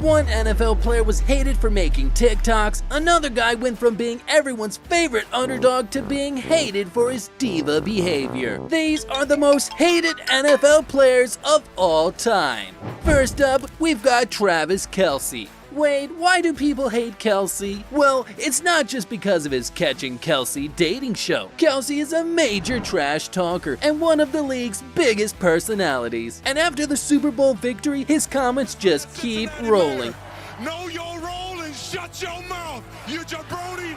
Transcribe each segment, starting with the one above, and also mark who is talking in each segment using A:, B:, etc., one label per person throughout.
A: One NFL player was hated for making TikToks, another guy went from being everyone's favorite underdog to being hated for his diva behavior. These are the most hated NFL players of all time. First up, we've got Travis Kelce. Wait, why do people hate Kelce? Well, it's not just because of his Catching Kelce dating show. Kelce is a major trash talker and one of the league's biggest personalities. And after the Super Bowl victory, his comments just keep rolling.
B: Know your role and shut your mouth, you jabroni!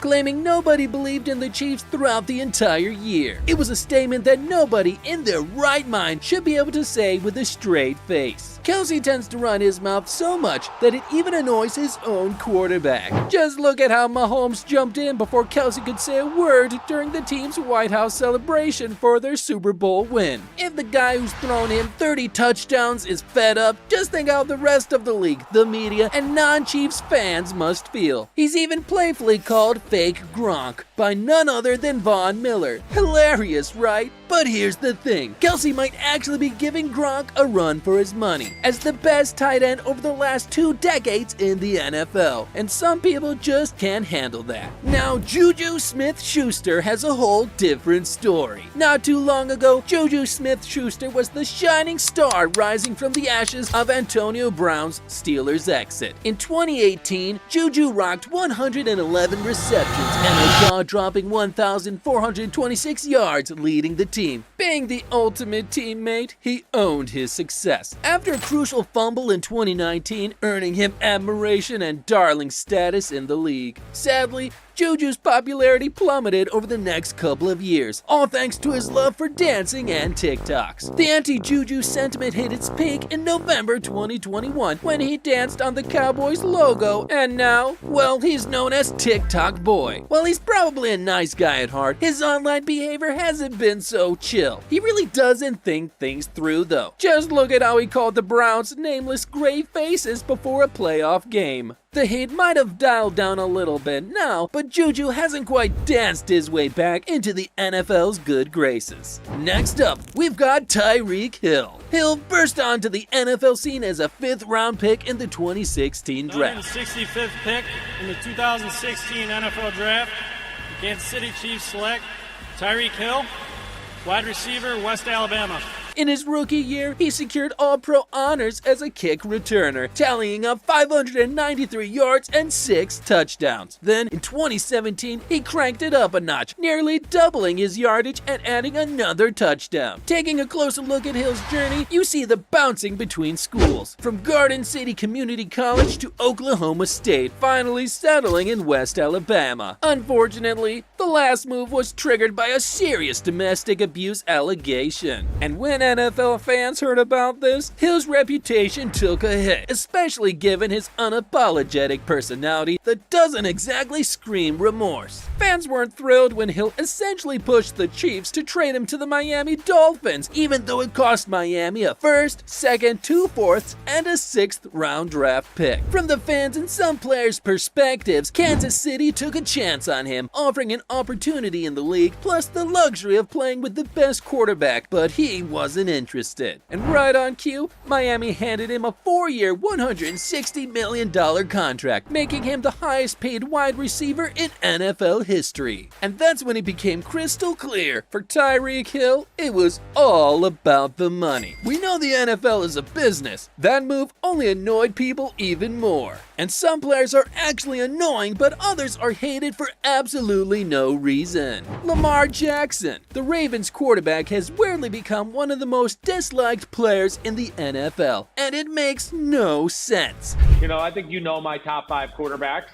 A: Claiming nobody believed in the Chiefs throughout the entire year. It was a statement that nobody in their right mind should be able to say with a straight face. Kelce tends to run his mouth so much that it even annoys his own quarterback. Just look at how Mahomes jumped in before Kelce could say a word during the team's White House celebration for their Super Bowl win. If the guy who's thrown him 30 touchdowns is fed up, just think how the rest of the league, the media, and non-Chiefs fans must feel. He's even playfully called Fake Gronk by none other than Von Miller. Hilarious, right? But here's the thing, Kelce might actually be giving Gronk a run for his money as the best tight end over the last 2 decades in the NFL, and some people just can't handle that. Now, Juju Smith-Schuster has a whole different story. Not too long ago, Juju Smith-Schuster was the shining star rising from the ashes of Antonio Brown's Steelers exit. In 2018, Juju rocked 111 receptions and a jaw-dropping 1,426 yards leading the team. Being the ultimate teammate, he owned his success. After a crucial fumble in 2019, earning him admiration and darling status in the league. Sadly, Juju's popularity plummeted over the next couple of years, all thanks to his love for dancing and TikToks. The anti-Juju sentiment hit its peak in November 2021 when he danced on the Cowboys logo, and now, well, he's known as TikTok Boy. While he's probably a nice guy at heart, his online behavior hasn't been so chill. He really doesn't think things through though. Just look at how he called the Browns nameless gray faces before a playoff game. The hate might have dialed down a little bit now, but Juju hasn't quite danced his way back into the NFL's good graces. Next up, we've got Tyreek Hill. Hill burst onto the NFL scene as a 5th-round pick in the 2016 draft.
C: 165th pick in the 2016 NFL Draft. The Kansas City Chiefs select Tyreek Hill, wide receiver, West Alabama.
A: In his rookie year, he secured All-Pro honors as a kick returner, tallying up 593 yards and 6 touchdowns. Then, in 2017, he cranked it up a notch, nearly doubling his yardage and adding another touchdown. Taking a closer look at Hill's journey, you see the bouncing between schools, from Garden City Community College to Oklahoma State, finally settling in West Alabama. Unfortunately, the last move was triggered by a serious domestic abuse allegation. And when NFL fans heard about this, Hill's reputation took a hit, especially given his unapologetic personality that doesn't exactly scream remorse. Fans weren't thrilled when Hill essentially pushed the Chiefs to trade him to the Miami Dolphins, even though it cost Miami a 1st, 2nd, 2 4ths, and a 6th-round draft pick. From the fans and some players' perspectives, Kansas City took a chance on him, offering an opportunity in the league, plus the luxury of playing with the best quarterback, but he wasn't interested. And right on cue, Miami handed him a 4-year, $160 million contract, making him the highest paid wide receiver in NFL history. And that's when it became crystal clear. For Tyreek Hill, it was all about the money. We know the NFL is a business. That move only annoyed people even more. And some players are actually annoying, but others are hated for absolutely no reason. Lamar Jackson, the Ravens quarterback, has weirdly become one of the most disliked players in the NFL, and it makes no sense.
D: I think my top 5 quarterbacks.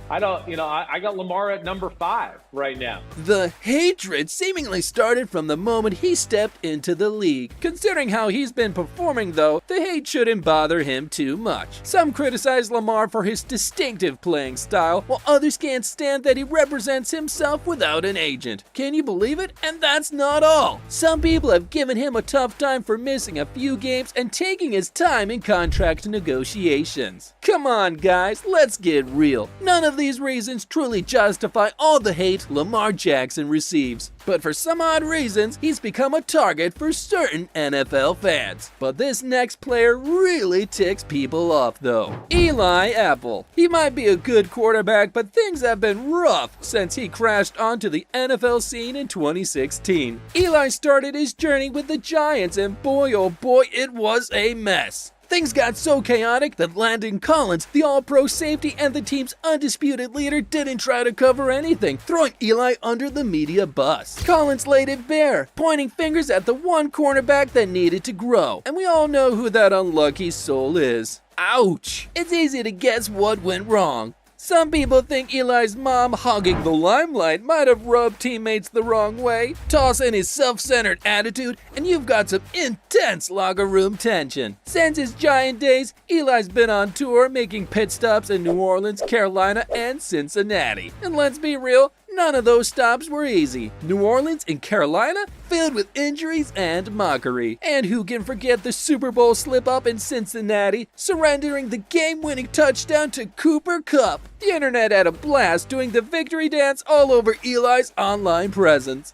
D: I got Lamar at number 5 right now.
A: The hatred seemingly started from the moment he stepped into the league. Considering how he's been performing though, the hate shouldn't bother him too much. Some criticize Lamar for his distinctive playing style, while others can't stand that he represents himself without an agent. Can you believe it? And that's not all. Some people have given him a tough time for missing a few games and taking his time in contract negotiations. Come on guys, let's get real. None of of these reasons truly justify all the hate Lamar Jackson receives. But for some odd reasons, he's become a target for certain NFL fans. But this next player really ticks people off though. Eli Apple. He might be a good quarterback, but things have been rough since he crashed onto the NFL scene in 2016. Eli started his journey with the Giants, and boy oh boy, it was a mess. Things got so chaotic that Landon Collins, the all-pro safety and the team's undisputed leader, didn't try to cover anything, throwing Eli under the media bus. Collins laid it bare, pointing fingers at the one cornerback that needed to grow. And we all know who that unlucky soul is. Ouch! It's easy to guess what went wrong. Some people think Eli's mom hogging the limelight might have rubbed teammates the wrong way. Toss in his self-centered attitude, and you've got some intense locker room tension. Since his Giant days, Eli's been on tour, making pit stops in New Orleans, Carolina, and Cincinnati. And let's be real, none of those stops were easy. New Orleans and Carolina, filled with injuries and mockery. And who can forget the Super Bowl slip-up in Cincinnati, surrendering the game-winning touchdown to Cooper Kupp? The internet had a blast doing the victory dance all over Eli's online presence.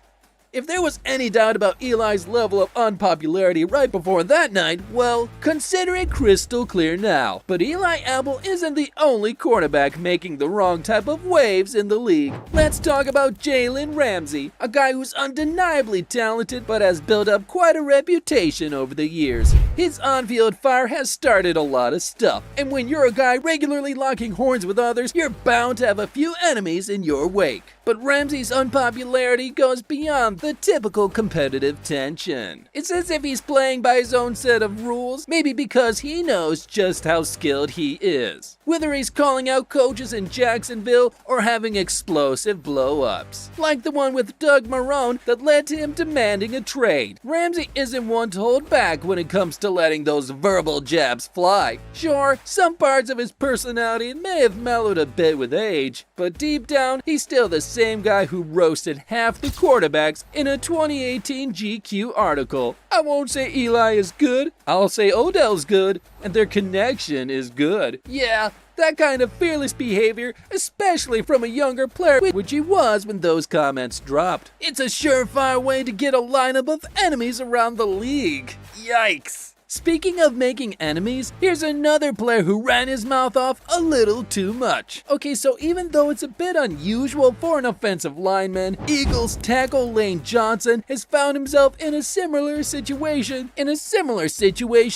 A: If there was any doubt about Eli's level of unpopularity right before that night, well, consider it crystal clear now. But Eli Apple isn't the only quarterback making the wrong type of waves in the league. Let's talk about Jalen Ramsey, a guy who's undeniably talented but has built up quite a reputation over the years. His on-field fire has started a lot of stuff, and when you're a guy regularly locking horns with others, you're bound to have a few enemies in your wake. But Ramsey's unpopularity goes beyond the typical competitive tension. It's as if he's playing by his own set of rules, maybe because he knows just how skilled he is. Whether he's calling out coaches in Jacksonville or having explosive blow-ups, like the one with Doug Marrone that led to him demanding a trade. Ramsey isn't one to hold back when it comes to letting those verbal jabs fly. Sure, some parts of his personality may have mellowed a bit with age, but deep down, he's still the same guy who roasted half the quarterbacks in a 2018 GQ article. I won't say Eli is good, I'll say Odell's good, and their connection is good. Yeah, that kind of fearless behavior, especially from a younger player, which he was when those comments dropped. It's a surefire way to get a lineup of enemies around the league. Yikes. Speaking of making enemies, here's another player who ran his mouth off a little too much. Okay, so even though it's a bit unusual for an offensive lineman, Eagles tackle Lane Johnson has found himself in a similar situation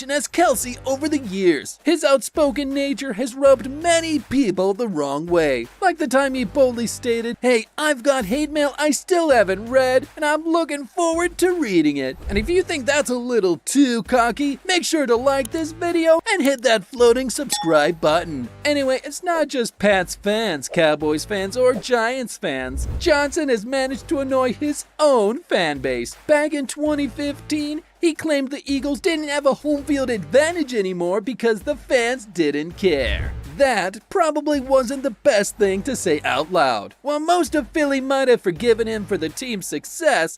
A: as Kelsey over the years. His outspoken nature has rubbed many people the wrong way. Like the time he boldly stated, "Hey, I've got hate mail I still haven't read, and I'm looking forward to reading it." And if you think that's a little too cocky, make sure to like this video and hit that floating subscribe button. Anyway, it's not just Pats fans, Cowboys fans, or Giants fans. Johnson has managed to annoy his own fan base. Back in 2015, he claimed the Eagles didn't have a home field advantage anymore because the fans didn't care. That probably wasn't the best thing to say out loud. While most of Philly might have forgiven him for the team's success,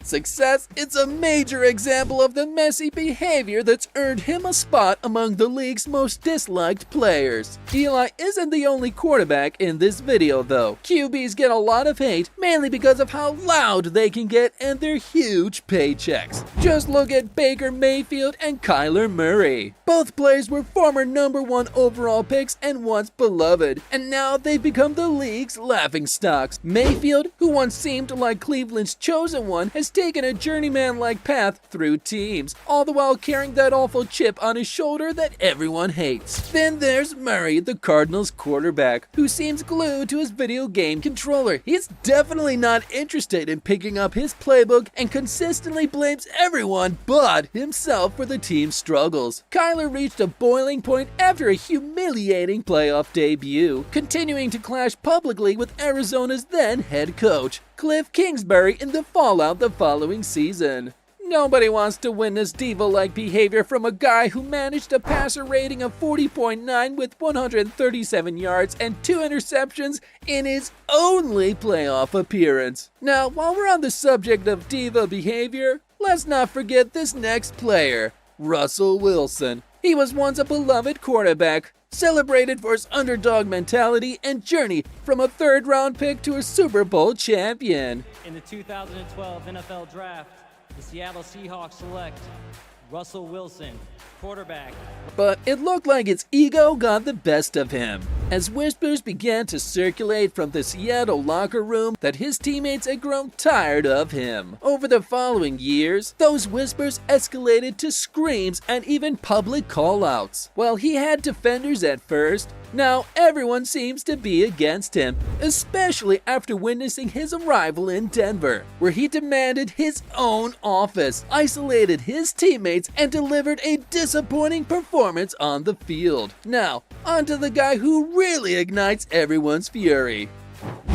A: it's a major example of the messy behavior that's earned him a spot among the league's most disliked players. Eli isn't the only quarterback in this video though. QBs get a lot of hate, mainly because of how loud they can get and their huge paychecks. Just look at Baker Mayfield and Kyler Murray. Both players were former #1 overall picks and once beloved, and now they've become the league's laughingstocks. Mayfield, who once seemed like Cleveland's chosen one, has taken a journeyman-like path through teams, all the while carrying that awful chip on his shoulder that everyone hates. Then there's Murray, the Cardinals quarterback, who seems glued to his video game controller. He's definitely not interested in picking up his playbook and consistently blames everyone but himself for the team's struggles. Kyler reached a boiling point after a humiliating playoff debut, continuing to clash publicly with Arizona's then head coach, Cliff Kingsbury, in the fallout the following season. Nobody wants to witness diva-like behavior from a guy who managed a passer rating of 40.9 with 137 yards and 2 interceptions in his only playoff appearance. Now, while we're on the subject of diva behavior, let's not forget this next player, Russell Wilson. He was once a beloved quarterback, celebrated for his underdog mentality and journey from a third-round pick to a Super Bowl champion.
E: In the 2012 NFL Draft, the Seattle Seahawks select Russell Wilson, quarterback.
A: But it looked like his ego got the best of him, as whispers began to circulate from the Seattle locker room that his teammates had grown tired of him. Over the following years, those whispers escalated to screams and even public call-outs. While he had defenders at first, now everyone seems to be against him, especially after witnessing his arrival in Denver, where he demanded his own office, isolated his teammates, and delivered a disappointing performance on the field. Now, on to the guy who really ignites everyone's fury.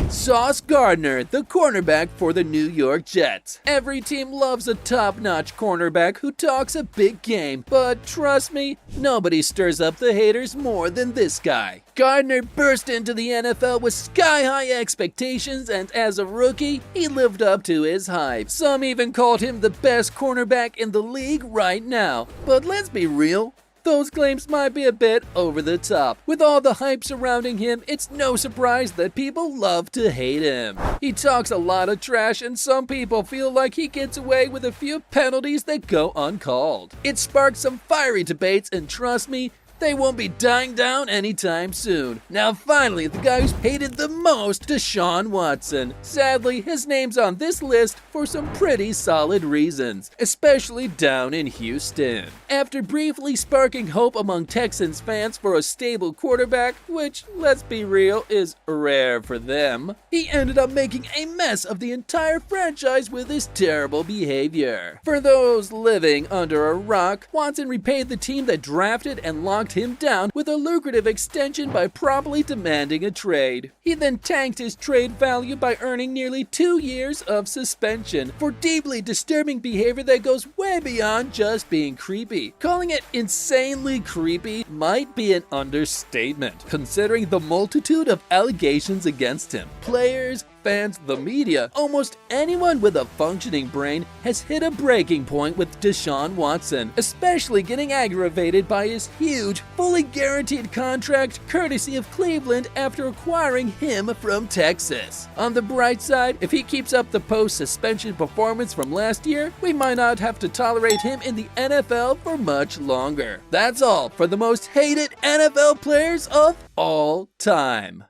A: Sauce Gardner, the cornerback for the New York Jets. Every team loves a top-notch cornerback who talks a big game, but trust me, nobody stirs up the haters more than this guy. Gardner burst into the NFL with sky-high expectations, and as a rookie, he lived up to his hype. Some even called him the best cornerback in the league right now. But let's be real, those claims might be a bit over the top. With all the hype surrounding him, it's no surprise that people love to hate him. He talks a lot of trash, and some people feel like he gets away with a few penalties that go uncalled. It sparked some fiery debates, and trust me, they won't be dying down anytime soon. Now finally, the guy who's hated the most, Deshaun Watson. Sadly, his name's on this list for some pretty solid reasons, especially down in Houston. After briefly sparking hope among Texans fans for a stable quarterback, which, let's be real, is rare for them, he ended up making a mess of the entire franchise with his terrible behavior. For those living under a rock, Watson repaid the team that drafted and locked him down with a lucrative extension by promptly demanding a trade. He then tanked his trade value by earning nearly 2 years of suspension for deeply disturbing behavior that goes way beyond just being creepy. Calling it insanely creepy might be an understatement, considering the multitude of allegations against him. Players, fans, the media, almost anyone with a functioning brain has hit a breaking point with Deshaun Watson, especially getting aggravated by his huge, fully guaranteed contract courtesy of Cleveland after acquiring him from Texas. On the bright side, if he keeps up the post-suspension performance from last year, we might not have to tolerate him in the NFL for much longer. That's all for the most hated NFL players of all time.